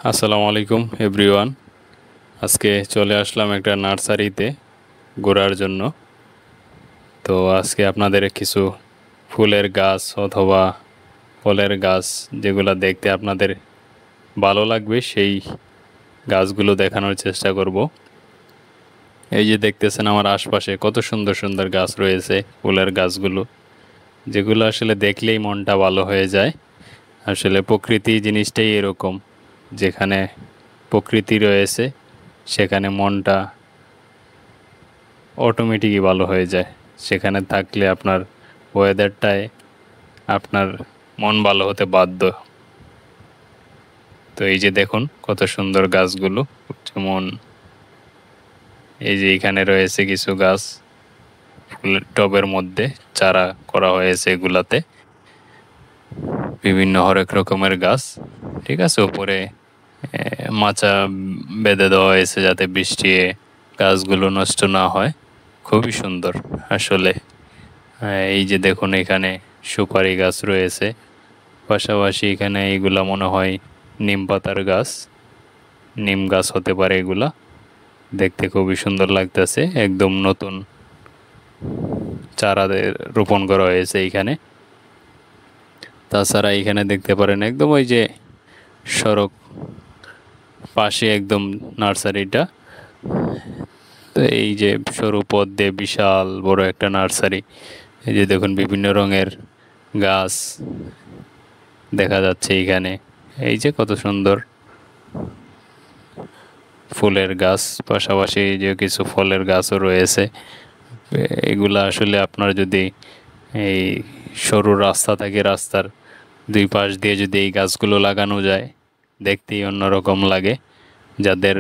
আসসালামু আলাইকুম এভরিওয়ান। আজকে চলে আসলাম একটা নার্সারিতে ঘোরার জন্য। তো আজকে আপনাদের কিছু ফুলের গাছ অথবা ফলের গাছ যেগুলো দেখতে আপনাদের ভালো লাগবে সেই গাছগুলো দেখানোর চেষ্টা করব। এই যে দেখতেছেন আমার আশপাশে কত সুন্দর সুন্দর গাছ রয়েছে, ফুলের গাছগুলো যেগুলো আসলে দেখলেই মনটা ভালো হয়ে যায়। আসলে প্রকৃতি জিনিসটাই এরকম, যেখানে প্রকৃতি রয়েছে সেখানে মনটা অটোমেটিকই ভালো হয়ে যায়। সেখানে থাকলে আপনার ওয়েদারটায় আপনার মন ভালো হতে বাধ্য। তো এই যে দেখুন কত সুন্দর গাছগুলো, যেমন এই যে এখানে রয়েছে কিছু গাছ ফুলের টবের মধ্যে চারা করা হয়েছে, এগুলাতে বিভিন্ন হরেক রকমের গাছ। ঠিক আছে, উপরে মাচা বেঁধে দেওয়া হয়েছে যাতে বৃষ্টি গাছগুলো নষ্ট না হয়। খুবই সুন্দর আসলে। এই যে দেখুন এখানে সুপারি গাছ রয়েছে, পাশাপাশি এখানে এইগুলা মনে হয় নিম পাতার গাছ, নিম গাছ হতে পারে এগুলা। দেখতে খুবই সুন্দর লাগতেছে, একদম নতুন চারা রোপণ করা হয়েছে এইখানে। তাছাড়া এখানে দেখতে পারেন একদম ওই যে সড়ক পাশে একদম নার্সারিটা। তো এই যে সরু পথ দিয়ে বিশাল বড় একটা নার্সারি। এই যে দেখুন বিভিন্ন রঙের গাছ দেখা যাচ্ছে এইখানে। এই যে কত সুন্দর ফুলের গাছ, পাশাপাশি যে কিছু ফলের গাছও রয়েছে। এগুলা আসলে আপনার যদি এই সরু রাস্তা থাকে, রাস্তার দুই পাশ দিয়ে যদি এই গাছগুলো লাগানো যায় দেখতেই অন্যরকম লাগে। যাদের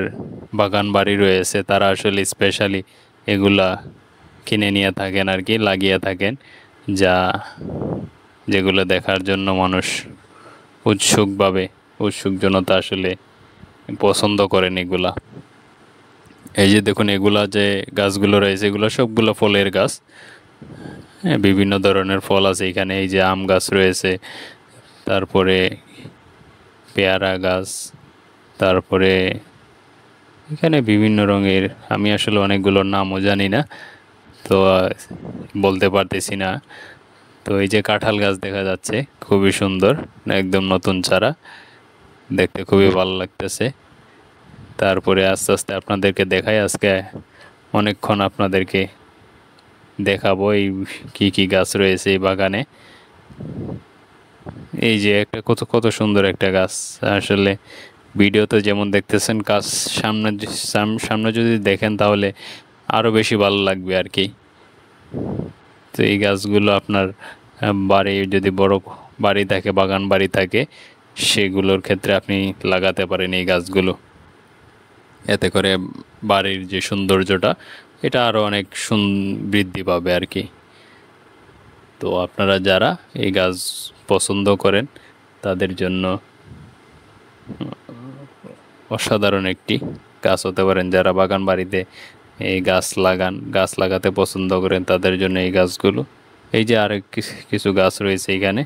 বাগান বাড়ি রয়েছে তারা আসলে স্পেশালি এগুলা কিনে নিয়ে থাকেন আর কি, লাগিয়ে থাকেন, যা যেগুলো দেখার জন্য মানুষ উৎসুকভাবে উৎসুক জনতা আসলে পছন্দ করেন এগুলা। এই যে দেখুন এগুলা যে গাছগুলো রয়েছে এগুলো সবগুলো ফলের গাছ। হ্যাঁ, বিভিন্ন ধরনের ফল আছে এখানে। এই যে আম গাছ রয়েছে, তারপরে পেয়ারা গাছ, তারপরে এখানে বিভিন্ন রঙের, আমি আসলে অনেকগুলোর নামও জানি না, তো বলতে পারতেছি না। তো এই যে কাঁঠাল গাছ দেখা যাচ্ছে, খুবই সুন্দর, একদম নতুন চারা, দেখতে খুবই ভালো লাগতেছে। তারপরে আস্তে আস্তে আপনাদেরকে দেখাই, আজকে অনেকক্ষণ আপনাদেরকে দেখাবো এই কি কি গাছ রয়েছে এই বাগানে। এই যে একটা কত কত সুন্দর একটা গাছ আসলে। ভিডিওতে যেমন দেখতেছেন গাছ সামনে সামনে যদি দেখেন তাহলে আরও বেশি ভালো লাগবে আর কি। তো এই গাছগুলো আপনার বাড়ি যদি বড় বাড়ি থাকে, বাগান বাড়ি থাকে, সেগুলোর ক্ষেত্রে আপনি লাগাতে পারেন এই গাছগুলো। এতে করে বাড়ির যে সৌন্দর্যটা এটা আরও অনেক বৃদ্ধি পাবে আর কি। তো আপনারা যারা এই গাছ পছন্দ করেন তাদের জন্য অসাধারণ একটি গাছ হতে পারেন। যারা বাগান বাড়িতে এই গাছ লাগাতে পছন্দ করেন তাদের জন্য এই গাছগুলো। এই যে আরেক কিছু গাছ রয়েছে এখানে।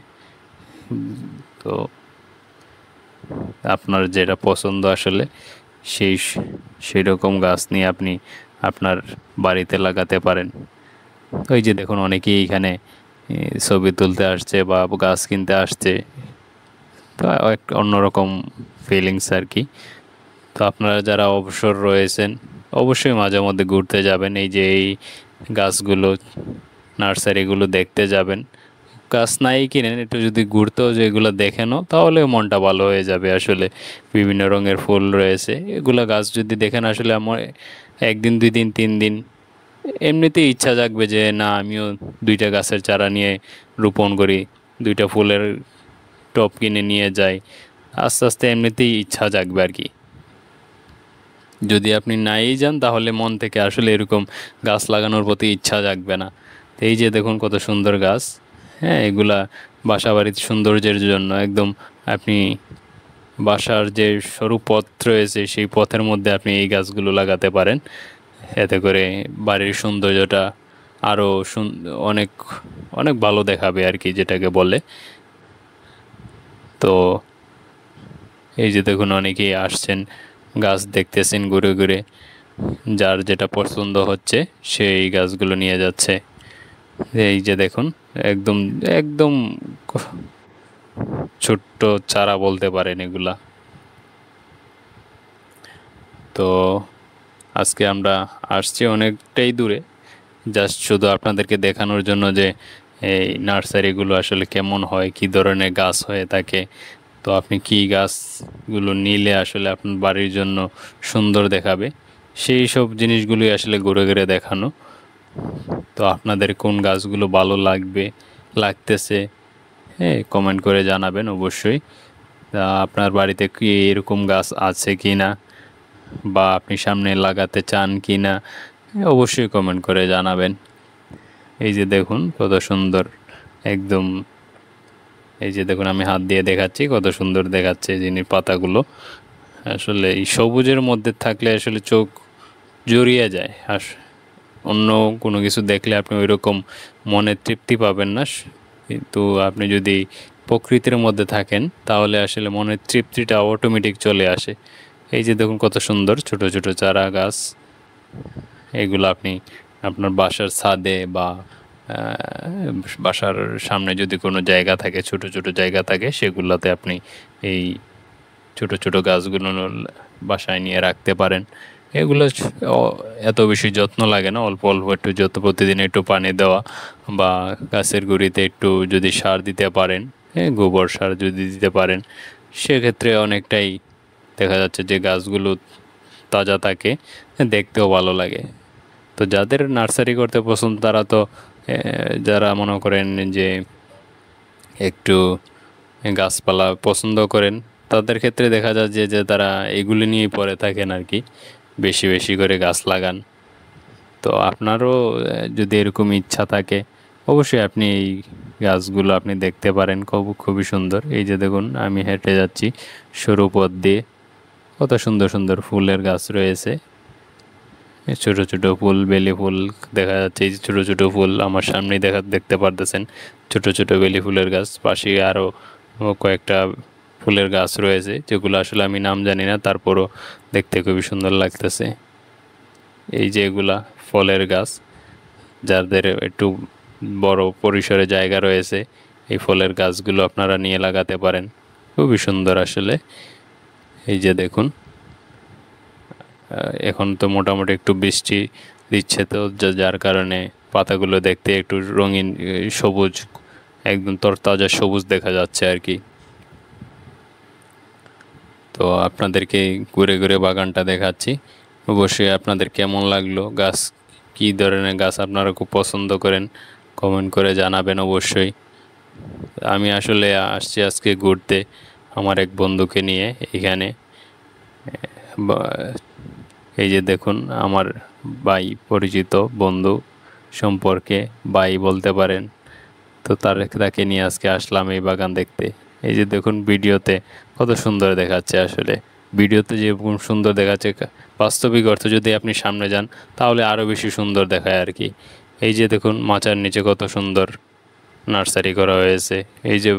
তো আপনার যেটা পছন্দ আসলে সেই সেই রকম গাছ নিয়ে আপনি আপনার বাড়িতে লাগাতে পারেন। ওই যে দেখুন অনেকেই এখানে ছবি তুলতে আসছে বা গাছ কিনতে আসছে, তো এক অন্যরকম ফিলিংস আর কি। তো আপনারা যারা অবসর রয়েছেন অবশ্যই মাঝে মধ্যে ঘুরতে যাবেন, এই যে এই গাছগুলো নার্সারিগুলো দেখতে যাবেন। গাছ নাই কিনেন, একটু যদি ঘুরতেও যেগুলো দেখেনও তাহলে মনটা ভালো হয়ে যাবে আসলে। বিভিন্ন রঙের ফুল রয়েছে, এগুলা গাছ যদি দেখেন আসলে আমার একদিন দুই দিন তিন দিন এমনিতেই ইচ্ছা জাগবে যে না আমিও দুইটা গাছের চারা নিয়ে রোপণ করি, দুইটা ফুলের টব কিনে নিয়ে যাই। আস্তে আস্তে এমনিতেই ইচ্ছা জাগবে আর কি। যদি আপনি নাই যান তাহলে মন থেকে আসলে এরকম গাছ লাগানোর প্রতি ইচ্ছা জাগবে না। তো এই যে দেখুন কত সুন্দর গাছ। হ্যাঁ, এগুলা বাসা বাড়ির সৌন্দর্যের জন্য একদম, আপনি বাসার যে সরু পথ রয়েছে সেই পথের মধ্যে আপনি এই গাছগুলো লাগাতে পারেন। এতে করে বাড়ির সৌন্দর্যটা আরও অনেক অনেক ভালো দেখাবে আর কি, যেটাকে বলে। তো এই যে দেখুন অনেকেই আসছেন, গাছ দেখতেছেন ঘুরে ঘুরে, যার যেটা পছন্দ হচ্ছে সেই গাছগুলো নিয়ে যাচ্ছে। এই যে দেখুন একদম একদম ছোট্ট চারা বলতে পারেন এগুলা। তো আজকে আমরা আসছি অনেকটাই দূরে, জাস্ট শুধু আপনাদেরকে দেখানোর জন্য যে এই নার্সারিগুলো আসলে কেমন হয়, কি ধরনের গাছ হয়ে থাকে, তো আপনি কি গাছগুলো নিলে আসলে আপনার বাড়ির জন্য সুন্দর দেখাবে, সেই সব জিনিসগুলোই আসলে ঘুরে ঘুরে দেখানো। তো আপনাদের কোন গাছগুলো ভালো লাগতেছে, হ্যাঁ, কমেন্ট করে জানাবেন অবশ্যই। তা আপনার বাড়িতে কি এরকম গাছ আছে কি না, বা আপনি সামনে লাগাতে চান কি না, অবশ্যই কমেন্ট করে জানাবেন। এই যে দেখুন কত সুন্দর, একদম এই যে দেখুন আমি হাত দিয়ে দেখাচ্ছি, কত সুন্দর দেখাচ্ছে জিনিস পাতাগুলো। আসলে এই সবুজের মধ্যে থাকলে আসলে চোখ জড়িয়ে যায়, আর অন্য কোনো কিছু দেখলে আপনি ওই রকম মনে তৃপ্তি পাবেন না। কিন্তু আপনি যদি প্রকৃতির মধ্যে থাকেন তাহলে আসলে মনের তৃপ্তিটা অটোমেটিক চলে আসে। এই যে দেখুন কত সুন্দর ছোট ছোট চারা গাছ, এগুলো আপনি আপনার বাসার ছাদে বা বাসার সামনে যদি কোনো জায়গা থাকে, ছোট ছোট জায়গা থাকে, সেগুলোতে আপনি এই ছোট ছোট গাছগুলো বাসায় নিয়ে রাখতে পারেন। এগুলো এত বেশি যত্ন লাগে না, অল্প অল্প একটু যত প্রতিদিন একটু পানি দেওয়া, বা গাছের গুঁড়িতে একটু যদি সার দিতে পারেন, হ্যাঁ, গোবর সার যদি দিতে পারেন, সেক্ষেত্রে অনেকটাই দেখা যাচ্ছে যে গাছগুলো তাজা থাকে, দেখতেও ভালো লাগে। তো যাদের নার্সারি করতে পছন্দ তারা তো যারা মনে করেন যে একটু গাছপালা পছন্দ করেন, তাদের ক্ষেত্রে দেখা যায় যে তারা এগুলি নিয়েই পড়ে থাকেন আর কি, বেশি বেশি করে গাছ লাগান। তো আপনারও যদি এরকম ইচ্ছা থাকে, অবশ্যই আপনি এই গাছগুলো আপনি দেখতে পারেন, খুবই সুন্দর। এই যে দেখুন আমি হেঁটে যাচ্ছি সরু পথ দিয়ে, কত সুন্দর সুন্দর ফুলের গাছ রয়েছে, ছোট ছোট ফুল, বেলি ফুল দেখা যাচ্ছে। এই যে ছোট ছোট ফুল আমার সামনেই দেখতে পারতেছেন, ছোট ছোট বেলি ফুলের গাছ। পাশে আরও কয়েকটা ফুলের গাছ রয়েছে, যেগুলো আসলে আমি নাম জানি না, তারপরও দেখতে খুবই সুন্দর লাগতেছে। এই যে এগুলা ফলের গাছ, যাদের একটু বড় পরিসরে জায়গা রয়েছে, এই ফলের গাছগুলো আপনারা নিয়ে লাগাতে পারেন, খুবই সুন্দর আসলে। এই যে দেখুন এখন তো মোটামুটি একটু বৃষ্টি দিচ্ছে, তো যার কারণে পাতাগুলো দেখতে একটু রঙিন, সবুজ, একদম তরতাজা সবুজ দেখা যাচ্ছে আর কি। তো আপনাদেরকে ঘুরে ঘুরে বাগানটা দেখাচ্ছি। অবশ্যই আপনাদের কেমন লাগলো, গাছ কী ধরনের গাছ আপনারা খুব পছন্দ করেন, কমেন্ট করে জানাবেন অবশ্যই। আমি আসলে আসছি আজকে ঘুরতে আমার এক বন্ধুকে নিয়ে এখানে। এই যে দেখুন আমার ভাই, পরিচিত বন্ধু সম্পর্কে ভাই বলতে পারেন। তো তাকে নিয়ে আজকে আসলাম এই বাগান দেখতে। এই যে দেখুন ভিডিওতে কত সুন্দর দেখাচ্ছে, আসলে ভিডিওতে যেরকম সুন্দর দেখাচ্ছে, বাস্তবিক অর্থে যদি আপনি সামনে যান তাহলে আরও বেশি সুন্দর দেখায় আর কি। এই যে দেখুন মাচার নিচে কত সুন্দর নার্সারি করা হয়েছে। এই যে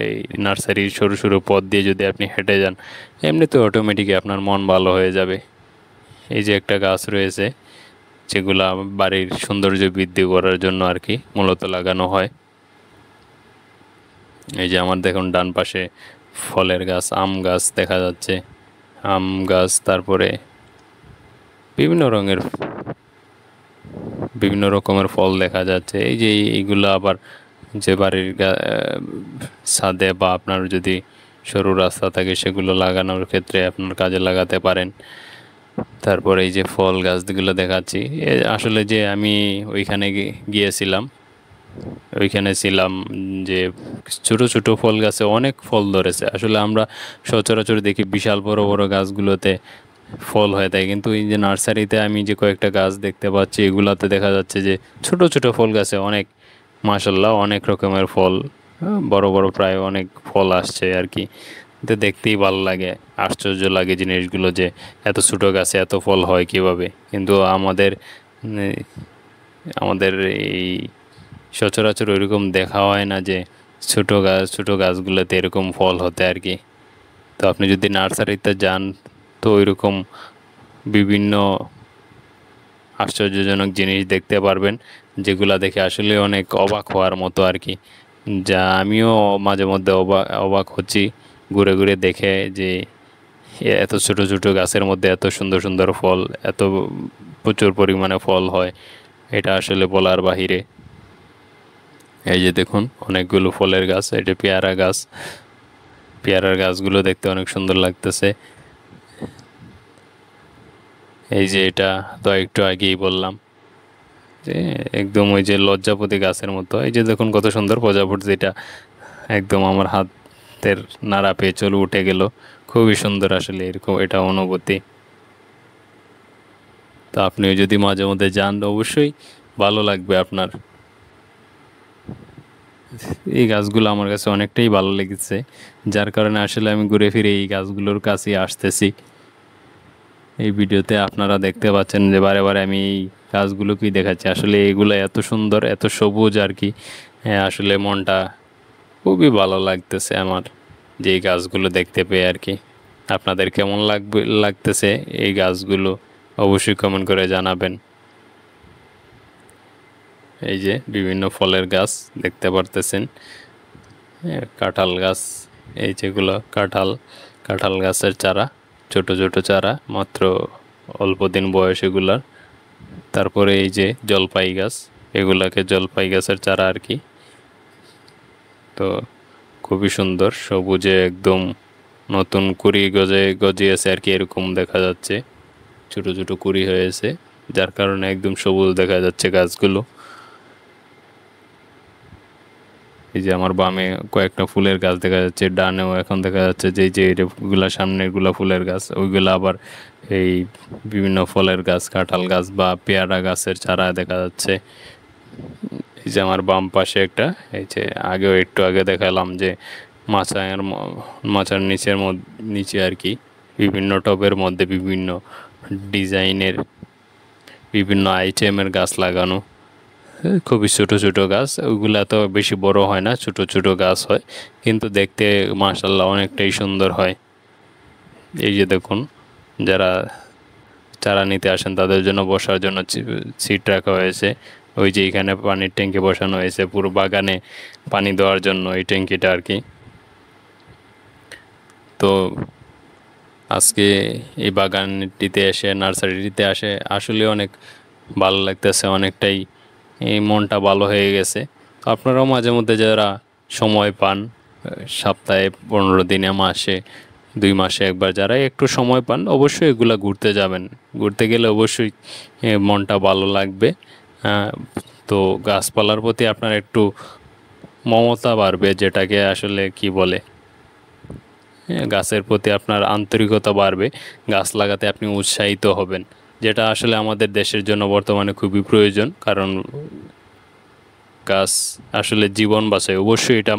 এই নার্সারির সরু সরু পথ দিয়ে যদি আপনি হেঁটে যান, এমনিতে অটোমেটিকই আপনার মন ভালো হয়ে যাবে। এই যে একটা গাছ রয়েছে, যেগুলা বাড়ির সৌন্দর্য বৃদ্ধি করার জন্য আর কি মূলত লাগানো হয়। এই যে আমার দেখুন ডান পাশে ফলের গাছ, আম গাছ দেখা যাচ্ছে, আম গাছ, তারপরে বিভিন্ন রঙের বিভিন্ন রকমের ফল দেখা যাচ্ছে। এই যে এইগুলো আবার যে বাড়ির ছাদে বা আপনার যদি সরু রাস্তা থাকে সেগুলো লাগানোর ক্ষেত্রে আপনার কাজে লাগাতে পারেন। তারপরে এই যে ফল গাছগুলো দেখাচ্ছি, আসলে যে আমি ওইখানে গিয়েছিলাম, ওইখানে ছিলাম, যে ছোট ছোট ফল গাছে অনেক ফল ধরেছে। আসলে আমরা সচরাচর দেখি বিশাল বড় বড় গাছগুলোতে ফল হয়ে থাকে, কিন্তু এই যে নার্সারিতে আমি যে কয়েকটা গাছ দেখতে পাচ্ছি, এগুলাতে দেখা যাচ্ছে যে ছোট ছোট ফল গাছে অনেক, মাশাল্লাহ, অনেক রকমের ফল, বড় বড় প্রায় অনেক ফল আসছে আর কি। তো দেখতেই ভালো লাগে, আশ্চর্য লাগে জিনিসগুলো, যে এত ছোট গাছে এত ফল হয় কিভাবে। কিন্তু আমাদের এই সচরাচর ওইরকম দেখা হয় না যে ছোট গাছগুলোতে এরকম ফল হতে আর কি। তো তো আপনি যদি নার্সারিতে যান তো ওইরকম বিভিন্ন আশ্চর্যজনক জিনিস দেখতে পারবেন, যেগুলা দেখে আসলে অনেক অবাক হওয়ার মতো আর কি। যা আমিও মাঝে মধ্যে অবাক অবাক হচ্ছি ঘুরে ঘুরে দেখে, যে এত ছোট ছোট গাছের মধ্যে এত সুন্দর সুন্দর ফল, এত প্রচুর পরিমাণে ফল হয়, এটা আসলে বলার বাহিরে। এই যে দেখুন অনেকগুলো ফলের গাছ, এটা পেয়ারা গাছ, পেয়ারার গাছগুলো দেখতে অনেক সুন্দর লাগতেছে। এই যে এটা তো একটু আগেই বললাম যে একদম ওই যে লজ্জাপতি গাছের মতো। এই যে দেখুন কত সুন্দর প্রজাপতি, এটা একদম আমার হাতের নাড়া পেয়ে চলে উঠে গেল। খুবই সুন্দর আসলে এরকম এটা অনুভূতি। তো আপনিও যদি মাঝে মধ্যে যান অবশ্যই ভালো লাগবে আপনার। এই গাছগুলো আমার কাছে অনেকটাই ভালো লেগেছে, যার কারণে আসলে আমি ঘুরে ফিরে এই গাছগুলোর কাছে আসতেছি। এই ভিডিওতে আপনারা দেখতে পাচ্ছেন যে বারে বারে আমি এই গাছগুলোকেই দেখাচ্ছি, আসলে এগুলো এত সুন্দর, এত সবুজ আর কি। আসলে মনটা খুবই ভালো লাগতেছে আমার, যে এই গাছগুলো দেখতে পেয়ে আর কি। আপনাদের কেমন লাগতেছে এই গাছগুলো অবশ্যই কমেন্ট করে জানাবেন। এই যে বিভিন্ন ফলের গাছ দেখতে পারতেছেন, কাঁঠাল গাছ, এই যেগুলো কাঁঠাল, কাঁঠাল গাছের চারা, ছোট ছোট চারা, মাত্র অল্প দিন বয়স এগুলার। তারপরে এই যে জলপাই গাছ, এগুলাকে জলপাই গাছের চারা আর কি। তো খুবই সুন্দর, সবুজে একদম নতুন কুড়ি গজিয়েছে আর কি, এরকম দেখা যাচ্ছে। ছোট ছোট কুড়ি হয়েছে, যার কারণে একদম সবুজ দেখা যাচ্ছে গাছগুলো। এই যে আমার বামে কয়েকটা ফুলের গাছ দেখা যাচ্ছে, ডানেও এখন দেখা যাচ্ছে যে যেগুলা সামনের গুলা ফুলের গাছ, ওইগুলা আবার এই বিভিন্ন ফলের গাছ, কাঁঠাল গাছ বা পেয়ারা গাছের চারা দেখা যাচ্ছে। এই যে আমার বাম পাশে একটা, এই যে আগেও একটু আগে দেখালাম যে মাচার নিচে আর কি বিভিন্ন টবের মধ্যে বিভিন্ন ডিজাইনের বিভিন্ন আইটেমের গাছ লাগানো। খুবই ছোট ছোট গাছ, ওইগুলা তো বেশি বড় হয় না, ছোট ছোট গাছ হয়, কিন্তু দেখতে মাশাআল্লাহ অনেকটাই সুন্দর হয়। এই যে দেখুন, যারা চারা নিতে আসেন তাদের জন্য বসার জন্য সিট রাখা হয়েছে। ওই যে এখানে পানির ট্যাঙ্কি বসানো হয়েছে পুরো বাগানে পানি দেওয়ার জন্য, এই ট্যাঙ্কিটা আর কি। তো আজকে এই বাগানটিতে এসে, নার্সারিটিতে আসে আসলে অনেক ভালো লাগতেছে, অনেকটাই এই মনটা ভালো হয়ে গেছে। তো আপনারাও মাঝে মধ্যে যারা সময় পান, সপ্তাহে 15 দিনে, মাসে 2 মাসে একবার যারা একটু সময় পান, অবশ্যই এগুলা ঘুরতে যাবেন। ঘুরতে গেলে অবশ্যই মনটা ভালো লাগবে। তো গাছপালার প্রতি আপনার একটু মমতা বাড়বে, যেটাকে আসলে কি বলে, গাছের প্রতি আপনার আন্তরিকতা বাড়বে, গাছ লাগাতে আপনি উৎসাহিত হবেন, যেটা আসলে আমাদের দেশের জন্য বর্তমানে খুবই প্রয়োজন। কারণ গাছ আসলে জীবন বাঁচায়, অবশ্যই এটা